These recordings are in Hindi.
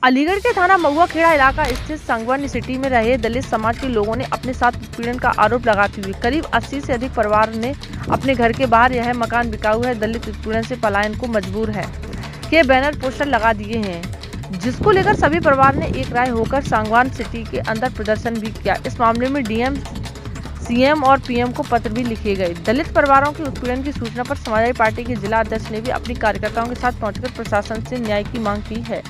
अलीगढ़ के थाना महुआ खेड़ा इलाका स्थित सांगवान सिटी में रहे दलित समाज के लोगों ने अपने साथ उत्पीड़न का आरोप लगाते हुए करीब 80 से अधिक परिवार ने अपने घर के बाहर यह मकान बिकाऊ है, दलित उत्पीड़न से पलायन को मजबूर है के बैनर पोस्टर लगा दिए हैं, जिसको लेकर सभी परिवार ने एक राय होकर सांगवान सिटी के अंदर प्रदर्शन भी किया। इस मामले में डीएम, सीएम और पीएम को पत्र भी लिखे गए। दलित परिवारों के उत्पीड़न की सूचना पर समाजवादी पार्टी के जिला अध्यक्ष ने भी अपनी कार्यकर्ताओं के साथ पहुंचकर प्रशासन से न्याय की मांग की है।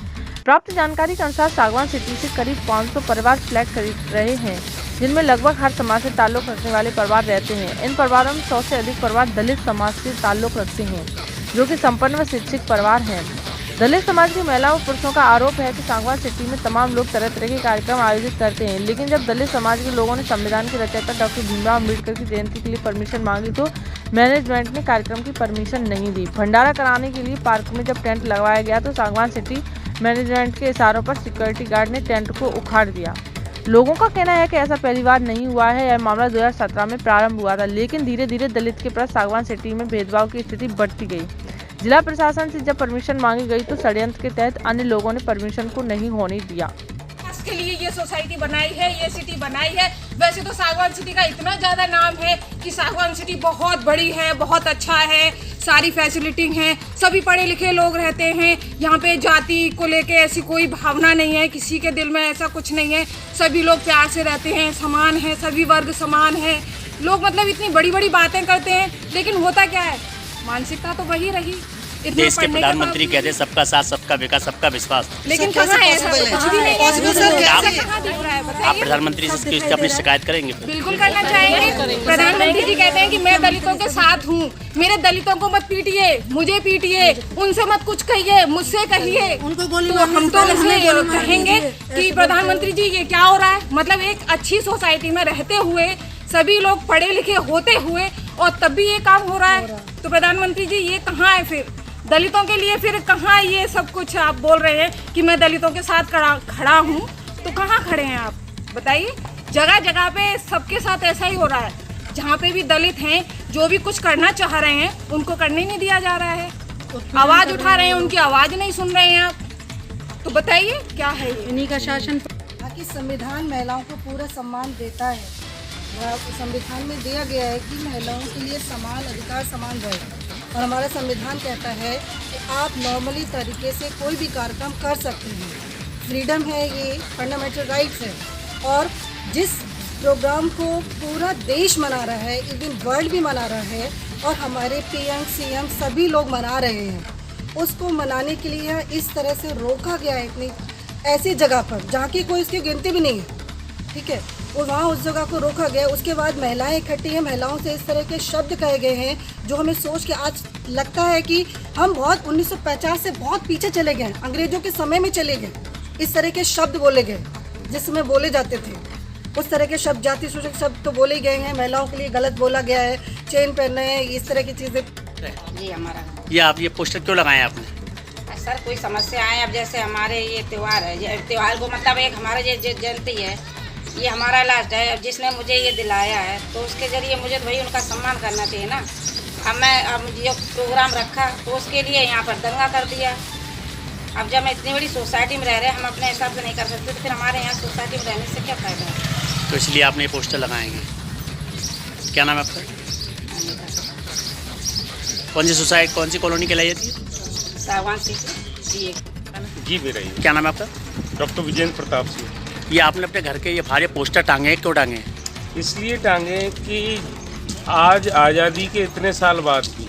प्राप्त जानकारी के अनुसार सांगवान सिटी से करीब 500 परिवार फ्लैट खरीद रहे हैं, जिनमें लगभग हर समाज से ताल्लुक रखने वाले परिवार रहते हैं। इन परिवारों में 100 से अधिक परिवार दलित समाज से ताल्लुक रखते हैं, जो कि संपन्न व शिक्षित परिवार हैं। दलित समाज की महिलाओं और पुरुषों का आरोप है कि सांगवान सिटी में तमाम लोग तरह तरह के कार्यक्रम आयोजित करते हैं, लेकिन जब दलित समाज के लोगों ने संविधान के रचयिता डॉक्टर भीमराव अम्बेडकर की जयंती के लिए परमिशन मांगी तो मैनेजमेंट ने कार्यक्रम की परमिशन नहीं दी। भंडारा कराने के लिए पार्क में जब टेंट लगवाया गया तो सांगवान सिटी मैनेजमेंट के इशारों पर सिक्योरिटी गार्ड ने टेंट को उखाड़ दिया। लोगों का कहना है कि ऐसा पहली बार नहीं हुआ है। यह मामला 2017 में प्रारंभ हुआ था, लेकिन धीरे धीरे दलित के प्रति सांगवान सिटी में भेदभाव की स्थिति बढ़ती गई। जिला प्रशासन से जब परमिशन मांगी गई तो षड्यंत्र के तहत अन्य लोगों ने परमिशन को नहीं होने दिया। के लिए ये सोसाइटी बनाई है, ये सिटी बनाई है। वैसे तो सांगवान सिटी का इतना ज्यादा नाम है कि सांगवान सिटी बहुत बड़ी है, बहुत अच्छा है, सारी फैसिलिटी है, सभी पढ़े लिखे लोग रहते हैं। यहाँ पे जाति को लेके ऐसी कोई भावना नहीं है, किसी के दिल में ऐसा कुछ नहीं है। सभी लोग प्यार से रहते हैं, समान है, सभी वर्ग समान है। लोग मतलब इतनी बड़ी बड़ी बातें करते हैं, लेकिन होता क्या है, मानसिकता तो वही रही। देश के प्रधानमंत्री कहते सबका साथ, सबका विकास, सबका विश्वास, लेकिन कहाँ है ऐसा? कुछ भी नहीं है। आप प्रधानमंत्री से अपनी शिकायत करेंगे? बिल्कुल करना चाहेंगे। प्रधानमंत्री जी कहते हैं कि मैं दलितों के साथ हूँ, मेरे दलितों को मत पीटिए, मुझे पीटिए, उनसे मत कुछ कहिए, मुझसे कहिए। तो हम तो कहेंगे कि प्रधानमंत्री जी ये क्या हो रहा है। मतलब एक अच्छी सोसाइटी में रहते हुए, सभी लोग पढ़े लिखे होते हुए, और तब भी ये काम हो रहा है। तो प्रधानमंत्री जी ये कहाँ है फिर दलितों के लिए? फिर कहाँ ये सब कुछ आप बोल रहे हैं कि मैं दलितों के साथ खड़ा हूँ, तो कहाँ खड़े हैं आप बताइए? जगह जगह पे सबके साथ ऐसा ही हो रहा है। जहाँ पे भी दलित हैं, जो भी कुछ करना चाह रहे हैं, उनको करने नहीं दिया जा रहा है। आवाज उठा रहे हैं, उनकी आवाज नहीं सुन रहे हैं आप। तो बताइए क्या है इन्हीं का शासन? बाकी संविधान महिलाओं को पूरा सम्मान देता है। संविधान में दिया गया है कि महिलाओं के लिए समान अधिकार, समान रहे। और हमारा संविधान कहता है कि आप नॉर्मली तरीके से कोई भी कार्यक्रम कर सकते हैं। फ्रीडम है, ये फंडामेंटल राइट्स है। और जिस प्रोग्राम को पूरा देश मना रहा है, इवन वर्ल्ड भी मना रहा है, और हमारे पीएम सीएम सभी लोग मना रहे हैं, उसको मनाने के लिए इस तरह से रोका गया है इतनी ऐसी जगह पर जहाँ की कोई इसकी गिनती भी नहीं है, ठीक है। और वहाँ उस जगह को रोका गया। उसके बाद महिलाएं इकट्ठी हैं, महिलाओं से इस तरह के शब्द कहे गए हैं जो हमें सोच के आज लगता है कि हम बहुत 1950 से बहुत पीछे चले गए, अंग्रेजों के समय में चले गए। इस तरह के शब्द बोले गए जिसमें बोले जाते थे, उस तरह के शब्द, जाति सूचक शब्द तो बोले गए हैं। महिलाओं के लिए गलत बोला गया है, चेन पहनना है, इस तरह की चीज़ें। जी हमारा ये आप ये पोस्टर क्यों लगाए आपने? सर कोई समस्या आए, अब जैसे हमारे ये त्यौहार है, त्यौहार को मतलब एक हमारा ये जयंती है, ये हमारा लास्ट है। अब जिसने मुझे ये दिलाया है तो उसके ज़रिए मुझे तो भाई उनका सम्मान करना चाहिए ना। अब ये प्रोग्राम रखा तो उसके लिए यहाँ पर दंगा कर दिया। अब जब मैं इतनी बड़ी सोसाइटी में रह रहे हैं, हम अपने हिसाब से नहीं कर सकते, तो फिर हमारे यहाँ सोसाइटी में रहने से क्या फ़ायदा है? तो इसलिए आपने ये पोस्टर लगाएंगे। क्या नाम है आपका? कौन सी सोसाइटी, कौन सी कॉलोनी कहलाई जाती है? सांगवान सिटी जी मेरा ही। क्या नाम है आपका? डॉक्टर विजेंद्र प्रताप सिंह। ये आपने अपने घर के ये भारे पोस्टर टांगे, क्यों टांगे? इसलिए टांगे कि आज आज़ादी के इतने साल बाद भी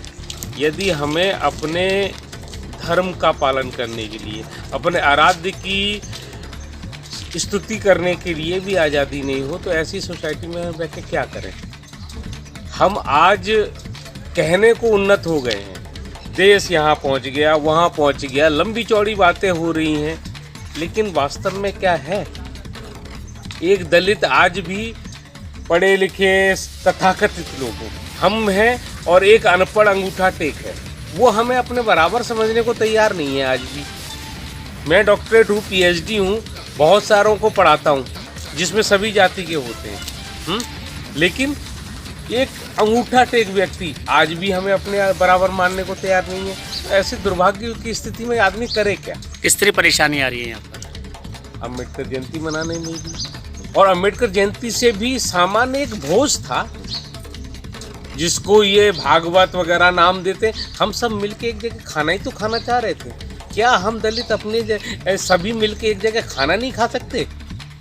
यदि हमें अपने धर्म का पालन करने के लिए, अपने आराध्य की स्तुति करने के लिए भी आज़ादी नहीं हो, तो ऐसी सोसाइटी में हम रह के क्या करें? हम आज कहने को उन्नत हो गए हैं, देश यहाँ पहुँच गया, वहाँ पहुँच गया, लंबी चौड़ी बातें हो रही हैं, लेकिन वास्तव में क्या है? एक दलित आज भी पढ़े लिखे तथाकथित लोगों हम हैं, और एक अनपढ़ अंगूठा टेक है, वो हमें अपने बराबर समझने को तैयार नहीं है आज भी। मैं डॉक्टरेट हूँ, पीएचडी हूँ, बहुत सारों को पढ़ाता हूँ जिसमें सभी जाति के होते हैं, लेकिन एक अंगूठा टेक व्यक्ति आज भी हमें अपने बराबर मानने को तैयार नहीं है। ऐसे दुर्भाग्य की स्थिति में आदमी करे क्या? किस तरह परेशानी आ रही है यहाँ पर? अम्बेडकर जयंती मनाने नहीं दी। और अम्बेडकर जयंती से भी सामान्य एक भोज था जिसको ये भागवत वगैरह नाम देते, हम सब मिलके एक जगह खाना ही तो खाना चाह रहे थे। क्या हम दलित अपने सभी मिलके एक जगह खाना नहीं खा सकते?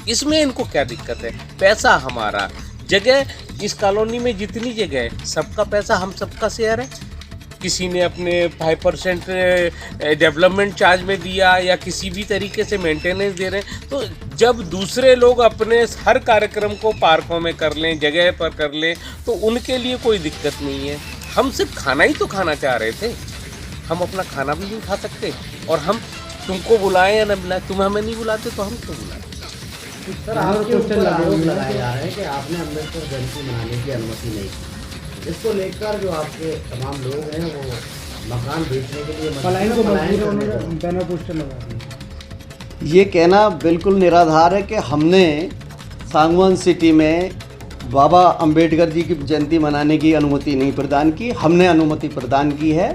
इसमें इनको क्या दिक्कत है? पैसा हमारा, जगह इस कॉलोनी में जितनी जगह है सबका पैसा हम सबका शेयर है। किसी ने अपने 5% डेवलपमेंट चार्ज में दिया या किसी भी तरीके से मेंटेनेंस दे रहे हैं। तो जब दूसरे लोग अपने हर कार्यक्रम को पार्कों में कर लें, जगह पर कर लें, तो उनके लिए कोई दिक्कत नहीं है। हम सिर्फ खाना ही तो खाना चाह रहे थे, हम अपना खाना भी नहीं खा सकते। और हम तुमको बुलाएं या न बुलाएं, तुम हमें नहीं बुलाते तो हम क्यों बुलाएं? सर, आपके ऊपर आरोप लगाया जा रहा है कि आपने अम्बेडकर जयंती मनाने की अनुमति नहीं दी। इसको लेकर जो आपके तमाम लोग हैं वो मकान बेचने के लिए बैनर पोस्टर लगा दिए। ये कहना बिल्कुल निराधार है कि हमने सांगवान सिटी में बाबा अंबेडकर जी की जयंती मनाने की अनुमति नहीं प्रदान की। हमने अनुमति प्रदान की है।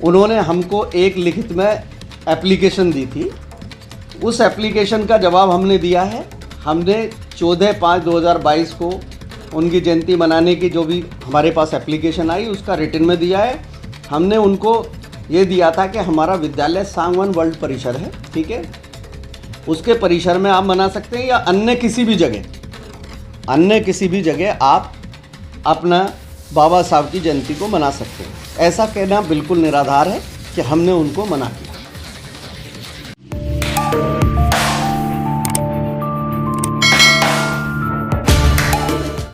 उन्होंने हमको एक लिखित में एप्लीकेशन दी थी, उस एप्लीकेशन का जवाब हमने दिया है। हमने 14/5/2022 को उनकी जयंती मनाने की जो भी हमारे पास एप्लीकेशन आई उसका रिटन में दिया है। हमने उनको ये दिया था कि हमारा विद्यालय सांगवान वर्ल्ड परिसर है, ठीक है, उसके परिसर में आप मना सकते हैं या अन्य किसी भी जगह आप अपना बाबा साहब की जयंती को मना सकते हैं। ऐसा कहना बिल्कुल निराधार है कि हमने उनको मना किया।